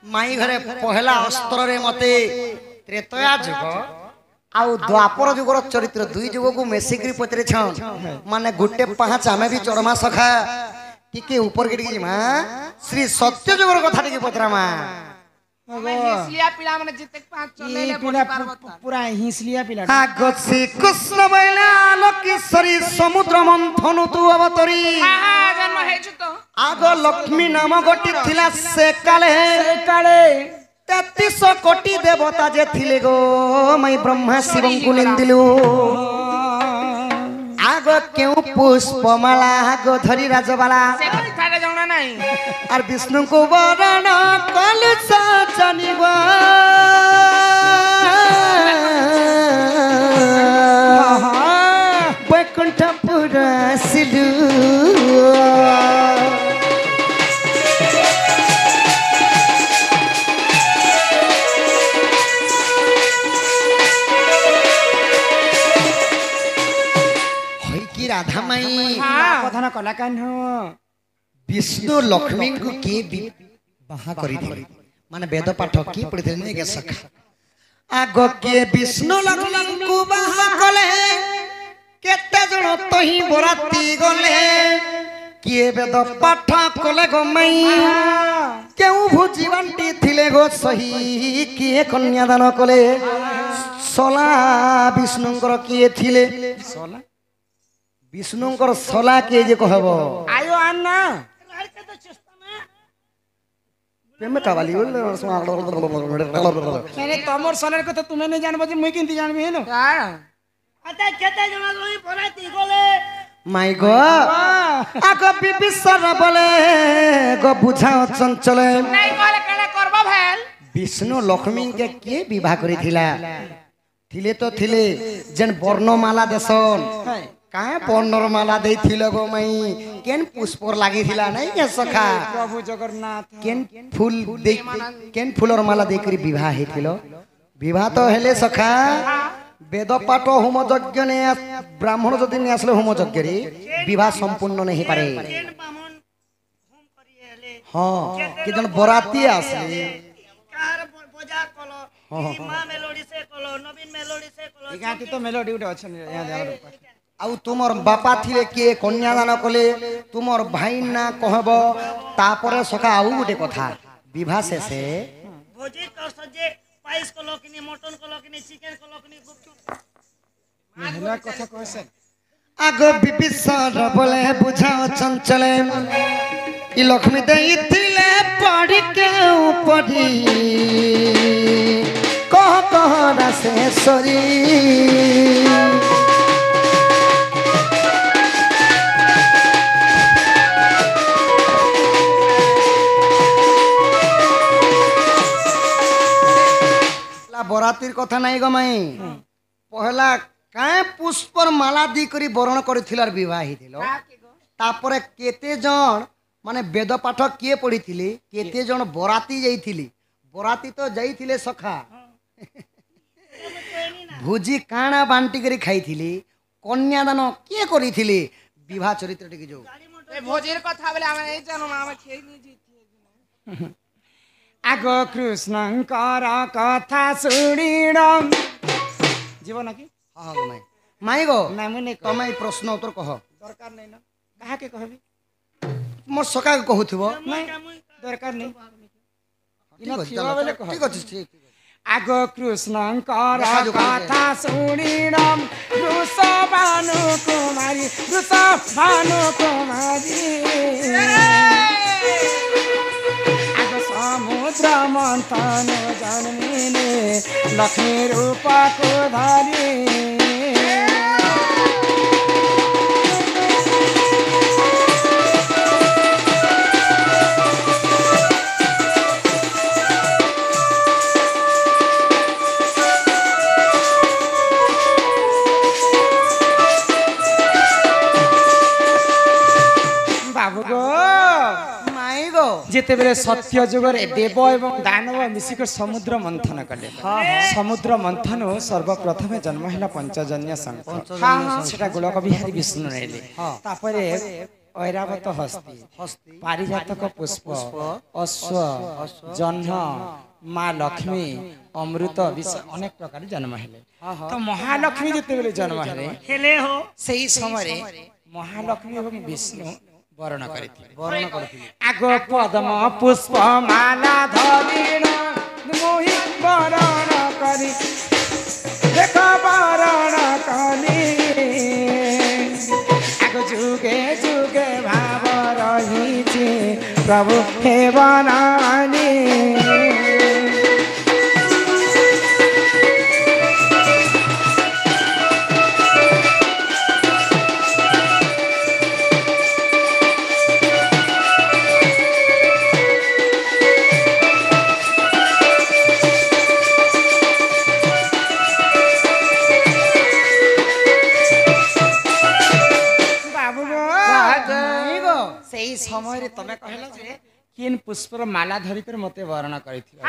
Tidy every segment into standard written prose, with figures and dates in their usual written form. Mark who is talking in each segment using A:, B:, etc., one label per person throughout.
A: माई घरे पहला अस्त्र रे मते त्रेतया जुग आउ द्वापर जुगर चरित्र दुई जुग को मेसिकरी पचरे छन माने गुटे पांच आमे भी चरमा सखा टिके ऊपर के टिके मा श्री सत्य जुगर कथा टिके पचरा मा
B: मैं हिसलिया पिला माने जिते पांच चले ले
C: पूरा हिसलिया पिला
A: आगत श्री कृष्ण बैला लोकेश्वरी समुद्र मंथन तु अवतरी
B: हां जन्म हेछु तो
A: आग लक्ष्मी नाम गोटी थिला से काले 33 कोटी देवता जे थिले गो मई ब्रह्मा शिवं को निंदिलु आग क्यों पुष्पमाला आग धरी राजबाला
B: से थारे जणा नाही
A: और विष्णु को वरण कल सजनिवा बैकुंठपुर सिलु राधा माई
C: कथा न कला कान
A: विष्णु लक्ष्मी को के बाहा करी थी माने वेद पाठ की पढ़ी थी ने के सखा आगो के विष्णु लक्ष्मी को बाहा कले केते जण तही बराती गले के वेद पाठ कले गो मई केउ भुजी बांटी थिले गो सही के कन्यादान कले सोला विष्णुकर किए थिले सोला विष्णुकर सला के जे कहबो
C: आयो अन्ना
A: प्रेम कावाली
C: अरे तमर सलर को तो तुम्हें नहीं जानबो जे मुई किंती जानबी हेलो
B: अते केते जना लोई पराती गोले
A: माय गो आगो बिबिसर बोले गो बुझाओ चंचल
B: नहीं करे कने करबो भेल
A: विष्णु लक्ष्मी के विवाह करी थिला थिले तो थिले जन वर्णमाला देसन काहे वर्णमाला देई थिले गो मई केन पुष्पर लागि थिला नहीं के सखा
C: प्रभु जगन्नाथ
A: केन फूल दे केन फूलर माला दे करी विवाह हेथिलो विवाह तो हेले सखा वेद पाठ होम यज्ञ ने ब्राह्मण जदि ने आसले होम यज्ञ रे विवाह संपूर्ण नहीं पारे हां कि जन बराती आसले
B: कार बजा कलो मां मेलोडी से कलो नवीन मेलोडी से कलो
C: गाती तो मेलोडी उठे अछन यहां जान
A: आउ तुमर बापा थिले के कन्यादान कले तुमर भाई ना कहबो तापरे सखा आउ गुटे कथा विवाह शेषे
B: भोजी कर सजे पाइस कलो किनी मटन कलो किनी चिकन कलो किनी गुपचुप
C: मेहला कथा कहसे
A: आगो बिबिसर बोले बुझाओ चंचले ई लक्ष्मी देई थिले पड़ी के ऊपरी कह रासेश्वरी बरातीर कथा नहीं गमाई पहला काए पुष्पर माला दी करी वरण करथिलार विवाह हिथिलो तापरे केते जण माने वेद पाठ किए पढिथिले केते जण बराती जाईथिली बराती तो जाईथिले सखा भुजी काना बांटी करी खाईथिली कन्यादान किए करिथिले विवाह चरित्र टिके जो
B: ए भोजीर कथा बोले हम नहीं जानो हम खेई नहीं जीती
C: आगो कृष्णंकर कथा सुनिणम जीवन की
A: हां गमाई माई गो
C: ना मुने
A: तमे प्रश्न उत्तर कह
C: दरकार नहीं ना कहा के कहबी
A: मोर सका कहूथिबो
C: नहीं दरकार नहीं
A: ठीक अछि
C: आगो कृष्णंकर कथा सुनिणम वृषभानु कुमारी समुद्र मंथन जन्मिने लक्ष्मी रूप को धारी बाबू गो जेते बेले सत्य जुगर देव एवं दानव मिसिक समुद्र मंथन कले समुद्र मंथन सर्वप्रथम जन्म हैला पंचजन्य संघ सेटा गोलक बिहारी विष्णु नेले तापरे ଐରାବତ ହସ୍ତି
A: ହସ୍ତି
C: ପାରିଜାତକ ପୁଷ୍ପ ଅଶ୍ୱ ଜହ୍ନ ମା ଲକ୍ଷ୍ମୀ ଅମୃତ ବିଷ ଅନେକ ପ୍ରକାର ଜନ୍ମ ହେଲେ ତ ମହାଲକ୍ଷ୍ମୀ ଯେତେବେଳେ ଜନ୍ମ ହେଲେ
B: ହେଲେ ହୋ
C: ସେଇ ସମୟରେ ମହାଲକ୍ଷ୍ମୀ ଏବଂ ବିଷ୍ଣୁ ବରଣ କରିଥିଲେ ଆଗ ପଦ୍ମ ପୁଷ୍ପ ମାଲା ଧରିଣ ମୋହି ବରଣ କରି ଦେଖ ବରଣ କଲି ଆଗ ଯୁଗେ ଯୁଗେ ଭାବ ରହିଛି ପ୍ରଭୁ ହେ ବନାନି ସେଇ ସମୟରେ ତମେ କହିଲ ଯେ କିନ୍ ପୁଷ୍ପର ମାଲା ଧରିକରି ମତେ ବରଣ କରିଥିଲ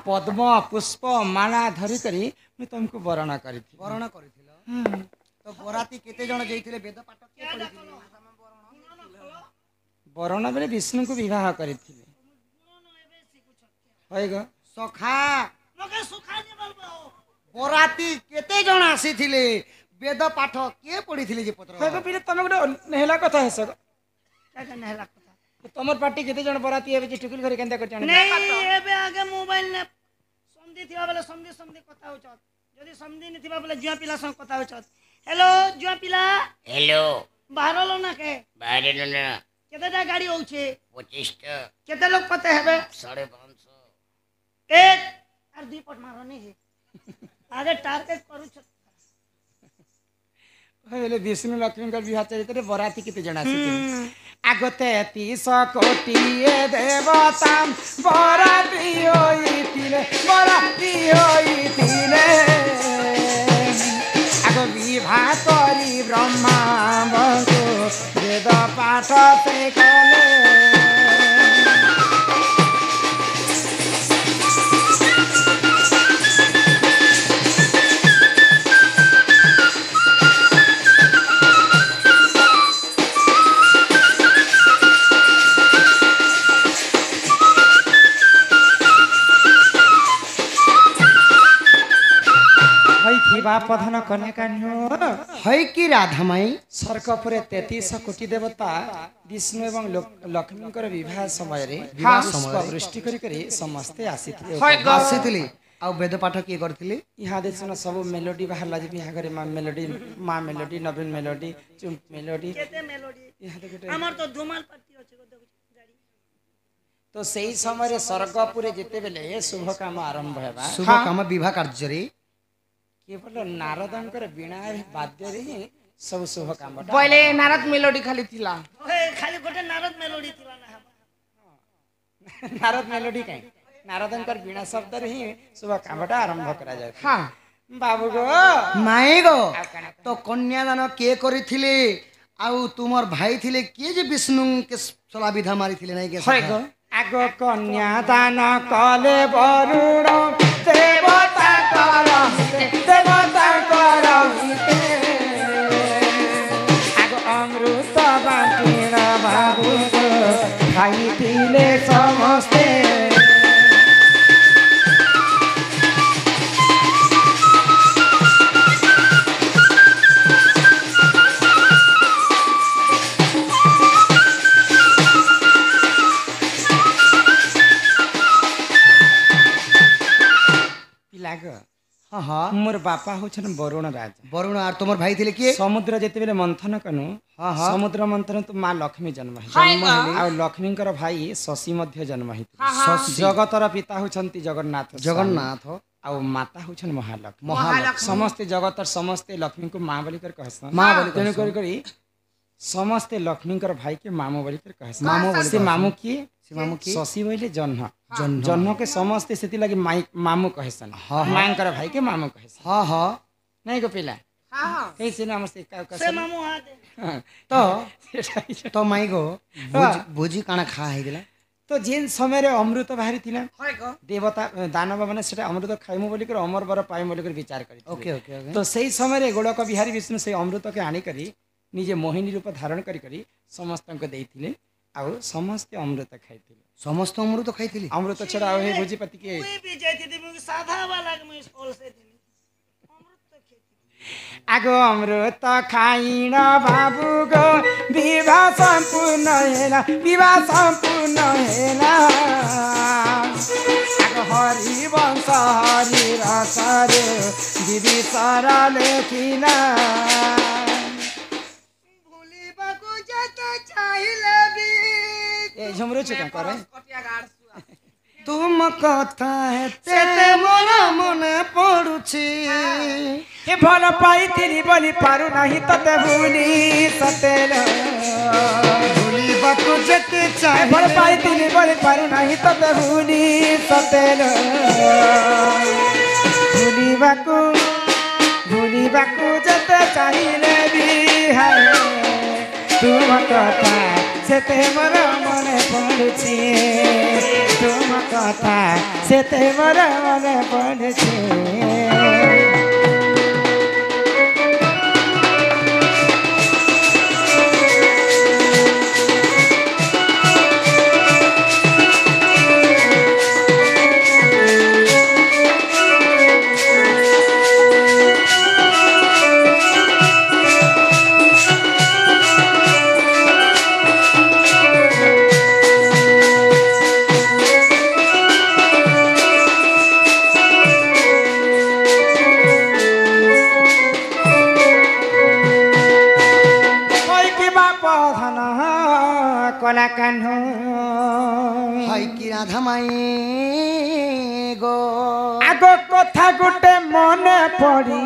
C: ପଦ୍ମ ପୁଷ୍ପ ମାଲା ଧରିକରି ମୁଁ ତମକୁ ବରଣ କରିଥିଲି
A: ବରଣ କରିଥିଲ ତ ବରାତି କେତେ ଜଣ ଯାଇଥିଲେ ବେଦ ପାଠ କିଏ ପଢିଥିଲେ
C: ବରଣ ବେଳେ ବିଷ୍ଣୁଙ୍କୁ ବିବାହ କରିଥିଲେ ହଇଗ
A: ସଖା
B: ମକେ ସୁଖାନି ବଲବ
A: ବରାତି କେତେ ଜଣ ଆସିଥିଲେ ବେଦ ପାଠ କିଏ ପଢିଥିଲେ ଯେ ପତ୍ର
C: ହଇଗ ପିଲେ ତମେ ଗୋଟେ ନେହଲା କଥା ହେସ
B: କାକା ନେଲା କଥା
C: ତମର ପାର୍ଟି କେତେ ଜଣ ବରାତି ଏବେ ଯେ ଟୁକୁଲ ଘରେ କେନ୍ତା କରି
B: नहीं एबे आगे मोबाइल ने समधी थिबा बेले समधी समधी कथा होचत जदी समधी नि थिबा बेले जुआ पिला संग कथा होचत हेलो जुआ पिला
D: हेलो
B: बाहरलो ना के
D: बाहर ना
B: केतेटा गाड़ी होउछे
D: 25 टा
B: केते लोग पते हेबे
D: 550
B: एक और दुई पट मारो नहीं है आगे टारगेट करू छ
C: ହେଲେ ବିଷ୍ଣୁ ଲକ୍ଷ୍ମୀଙ୍କ ବିବାହ ଚରିତ୍ରରେ ବରାତି କେତେ ଜଣ ଆସିଥିଲେ আগতে 30 কোটিয়ে দেবতা বরাতি হইতিলে আগ বিবাহ করি ব্রহ্মা বঙ্কু বেদ পাঠ সে কলে প্রধান কন্যা
A: হয় কি রাধা মাই
C: স্বর্গপুরে 33 কোটি দেবতা বিষ্ণু এবং লক্ষ্মীঙ্কর বিবাহ সমୟରେ বৃষ্টি করি করি ସମସ୍ତେ ଆସିଥିଲେ
A: ଆସିଥିଲେ ଆଉ ବେଦ ପାଠ କିଏ କରିଥିଲେ
C: ইহা দেখুন সব মেলোডি বাহারলা যে বিহাগরে মা মেলোডি নবীন মেলোডি চুম্প মেলোডি
B: केते मेलोडी
C: ইহা দেখতে
B: हमर तो धुमाल पार्टी होचे गाड़ी
C: তো সেই সমୟରେ স্বর্গপুরে যেতেবেলে শুভ কাম আরম্ভ হেবা
A: শুভ কাম বিবাহ କାର୍ଯ୍ୟରେ
C: কেবল নারদঙ্কর বীণা বাদ্ୟରେ ହିଁ ସବୁ শুভ কামটা
D: पहले नारद मेलोडी खाली थिला
B: ओए खाली गोटे नारद मेलोडी थिबा ना हबा
C: नारद मेलोडी काई नारदंकर बीणा शब्दରେ ହିଁ शुभ କାମଟା ଆରମ୍ଭ କରାଯାଏ
D: हां
C: ବାବୁ ଗୋ
A: ମାଇ ଗୋ ତ କନ୍ୟାଦାନ କିଏ କରିଥିଲେ ଆଉ ତୁମର ଭାଇ ଥିଲେ କିଏ ଯେ ବିଷ୍ଣୁ କେ ସଲା ବିଧା ମାରିଥିଲେ ନାଇଁ କେ
C: হয় গো আগ কন্যা দান কলে বরুণ দেবতা কর আগ অমৃত বাটিণ বাবু খাইଥିଲେ ସମସ୍ତେ
A: ହଁ ହଁ
C: मोर बापा होछन वरुण राजा
A: ବରୁଣ আর তোমার ভাই ଥିଲେ କିଏ
C: समुद्र जेतेबेले मंथन कनु
A: हाँ, हाँ।
C: समुद्र मंथन तो माँ लक्ष्मी जन्म है आ लक्ष्मींकर भाई शशि मध्य जन्म है जगतर पिता होछंती जगन्नाथ
A: ଜଗନ୍ନାଥ
C: आ माता होछन महालक्ष्मी समस्त जगतर समस्त लक्ष्मी को माँ बोली कर कहसन
A: माँ बोली
C: तेणु करी समस्त लक्ष्मींकर भाई के मामू बोली कर कहसन
A: मामू बोली
C: से मामू की
A: मामू किए?
C: शशि बोले जन्ह जन्ह के समस्त सेति लगी मामू कहसन मांकर भाई के मामू कहसन
A: ହଁ ହଁ
C: नहीं को पिला कहीं से नाम से का
B: से मामू हाथ
A: ତ ତ ମାଇ ଗୋ ଭୋଜି କାଣା ଖା ହେଇଥିଲା
C: तो जेन समय रे अमृत बाहरी थिला देवता दानव माने सेटा अमृत खाइमु बोली कर अमर बर पाइमु बोली कर विचार करी
A: ओके ओके ओके
C: तो सही समय रे गोड़क बिहारी विष्णु से अमृत के आनी करी निजे मोहिनी रूप धारण करी समस्त को देइथिले आउ समस्त अमृत खाइथिले
A: समस्त अमृत खाइथिले
C: अमृत छड़ा हे भोजीपति के
B: कोई भी जाती थी मुझे साधा वाला के मैं स्कूल से थी अमृत तो खेती
C: आगो अमृत खाइन बाबू गो विवाह सम्पूर्ण हेला आगो हरि वंश हरि रसरे दिदी सारा लेखिना
B: भूली बाकू जाता चाहिए भी
C: ए झमरो छ करे
A: तुम कथा हेते मोर मन पड़ुछि
C: ए भल पाइथिली बोली पारु नाही तते भूली सतेल
A: भूलिबाकू जेते
C: ए
A: चाहे
C: भल पाइथिली बोली पारु नाही तते भूली सतेल भूलिबाकू जते चाहिए भी हाय तुम कथा सेते मोर मने पड़ुछि तुम कथा सेते मोर मने पड़ुछि कला कान्हो
A: हाय कि राधा माई गो
C: आगो कथा गुटे मने पड़ी